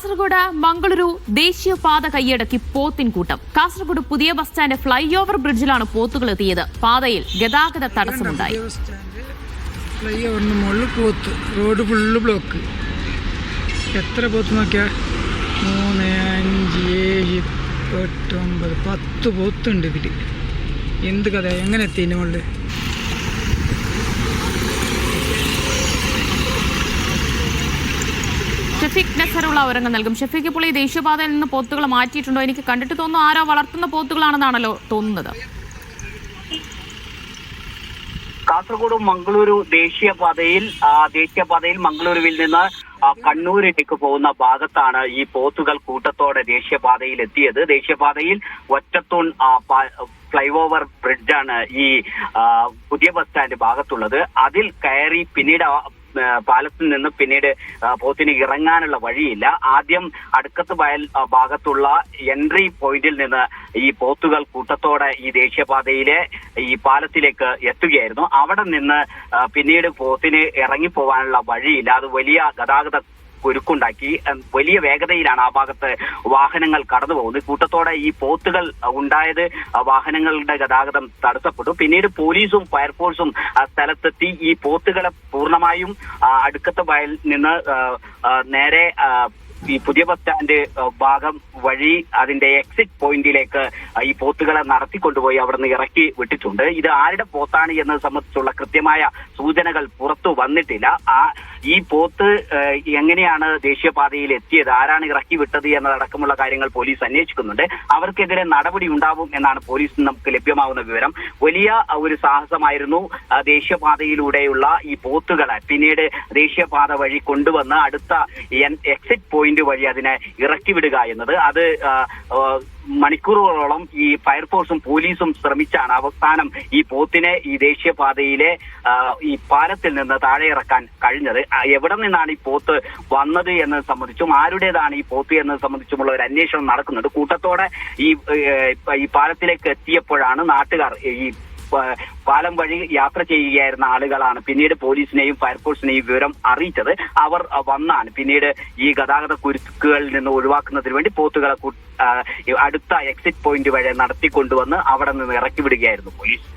കാസർഗോഡ് മംഗളൂരു ദേശീയപാത കൈയടക്കി പോത്തിൻകൂട്ടം. കാസർഗോഡ് പുതിയ ബസ് സ്റ്റാൻഡ് ഫ്ലൈ ഓവർ ബ്രിഡ്ജിലാണ് പോത്തുകൾ എത്തിയത്. പാതയിൽ ഗതാഗത തടസ്സമുണ്ടായി. ഫ്ലൈ ഓവറിന് മുകളിൽ പോത്ത്, റോഡ് ഫുള്ള് ബ്ലോക്ക്. എത്ര പോത്ത് നോക്കിയാൽ 3, 5, 7, 8, 9, 10 പോത്തുണ്ട് ഇതിൽ. എന്ത് കഥ, എങ്ങനെ എത്തി ഇതിൻ്റെ മുകളിൽ? ഷഫീഖ് നസറുള്ള വിവരങ്ങൾ നൽകും. ഷഫീഖ്, ഇപ്പോൾ ഈ ദേശീയപാതയിൽ നിന്ന് പോത്തുകൾ മാറ്റിയിട്ടുണ്ടോ? എനിക്ക് കണ്ടിട്ട് തോന്നുന്നു ആരോ വളർത്തുന്ന പോത്തുകളാണെന്നാണല്ലോ തോന്നുന്നത്. കാസർഗോഡ് മംഗളൂരു ദേശീയപാതയിൽ മംഗളൂരുവിൽ നിന്ന് കണ്ണൂരിലേക്ക് പോകുന്ന ഭാഗത്താണ് ഈ പോത്തുകൾ കൂട്ടത്തോടെ ദേശീയപാതയിൽ എത്തിയത്. ദേശീയപാതയിൽ ഒറ്റത്തൂൺ ഫ്ലൈ ഓവർ ബ്രിഡ്ജാണ് ഈ പുതിയ ബസ് സ്റ്റാൻഡ് ഭാഗത്തുള്ളത്. അതിൽ കയറി പിന്നീട് പാലത്തിൽ നിന്ന് പിന്നീട് പോത്തിന് ഇറങ്ങാനുള്ള വഴിയില്ല. ആദ്യം അടുക്കത്ത് വയൽ ഭാഗത്തുള്ള എൻട്രി പോയിന്റിൽ നിന്ന് ഈ പോത്തുകൾ കൂട്ടത്തോടെ ഈ ദേശീയപാതയിലെ ഈ പാലത്തിലേക്ക് എത്തുകയായിരുന്നു. അവിടെ നിന്ന് പിന്നീട് പോത്തിന് ഇറങ്ങിപ്പോവാനുള്ള വഴിയില്ല. അത് വലിയ ഗതാഗത കുരുക്കുണ്ടാക്കി. വലിയ വേഗതയിലാണ് ആ ഭാഗത്ത് വാഹനങ്ങൾ കടന്നു പോകുന്നത്. കൂട്ടത്തോടെ ഈ പോത്തുകൾ ഉണ്ടായത് വാഹനങ്ങളുടെ ഗതാഗതം തടസ്സപ്പെട്ടു. പിന്നീട് പോലീസും ഫയർഫോഴ്സും സ്ഥലത്തെത്തി ഈ പോത്തുകളെ പൂർണ്ണമായും അടുക്കത്തെ വയൽ നിന്ന് നേരെ ഈ പുതിയ ബസ് സ്റ്റാൻഡ് ഭാഗം വഴി അതിന്റെ എക്സിറ്റ് പോയിന്റിലേക്ക് ഈ പോത്തുകളെ നടത്തിക്കൊണ്ടുപോയി അവിടെ നിന്ന് ഇറക്കി വിട്ടിട്ടുണ്ട്. ഇത് ആരുടെ പോത്താണ് എന്നത് സംബന്ധിച്ചുള്ള കൃത്യമായ സൂചനകൾ പുറത്തു വന്നിട്ടില്ല. ഈ പോത്ത് എങ്ങനെയാണ് ദേശീയപാതയിൽ എത്തിയത്, ആരാണ് ഇറക്കി വിട്ടത് എന്നതടക്കമുള്ള കാര്യങ്ങൾ പോലീസ് അന്വേഷിക്കുന്നുണ്ട്. അവർക്കെതിരെ നടപടി ഉണ്ടാവും എന്നാണ് പോലീസിന് നമുക്ക് ലഭ്യമാകുന്ന വിവരം. വലിയ ഒരു സാഹസമായിരുന്നു ദേശീയപാതയിലൂടെയുള്ള ഈ പോത്തുകളെ പിന്നീട് ദേശീയപാത വഴി കൊണ്ടുവന്ന് അടുത്ത എക്സിറ്റ് പോയിന്റ് വഴി അതിനെ ഇറക്കി വിടുക എന്നത്. അത് മണിക്കൂറുകളോളം ഈ ഫയർഫോഴ്സും പോലീസും ശ്രമിച്ചാണ് അവസാനം ഈ പോത്തിനെ ഈ ദേശീയപാതയിലെ ഈ പാലത്തിൽ നിന്ന് താഴെ ഇറക്കാൻ കഴിഞ്ഞത്. എവിടെ നിന്നാണ് ഈ പോത്ത് വന്നത് എന്നത് സംബന്ധിച്ചും ആരുടേതാണ് ഈ പോത്ത് എന്നത് സംബന്ധിച്ചുമുള്ള ഒരു അന്വേഷണം നടക്കുന്നുണ്ട്. കൂട്ടത്തോടെ ഈ പാലത്തിലേക്ക് എത്തിയപ്പോഴാണ് നാട്ടുകാർ, ഈ പാലം വഴി യാത്ര ചെയ്യുകയായിരുന്ന ആളുകളാണ് പിന്നീട് പോലീസിനെയും ഫയർഫോഴ്സിനെയും വിവരം അറിയിച്ചത്. അവർ വന്നാണ് പിന്നീട് ഈ ഗതാഗത കുരുക്കുകളിൽ നിന്ന് ഒഴിവാക്കുന്നതിന് വേണ്ടി പോത്തുകളെ അടുത്ത എക്സിറ്റ് പോയിന്റ് വഴി നടത്തിക്കൊണ്ടുവന്ന് അവിടെ നിന്ന് ഇറക്കി വിടുകയായിരുന്നു പോലീസ്.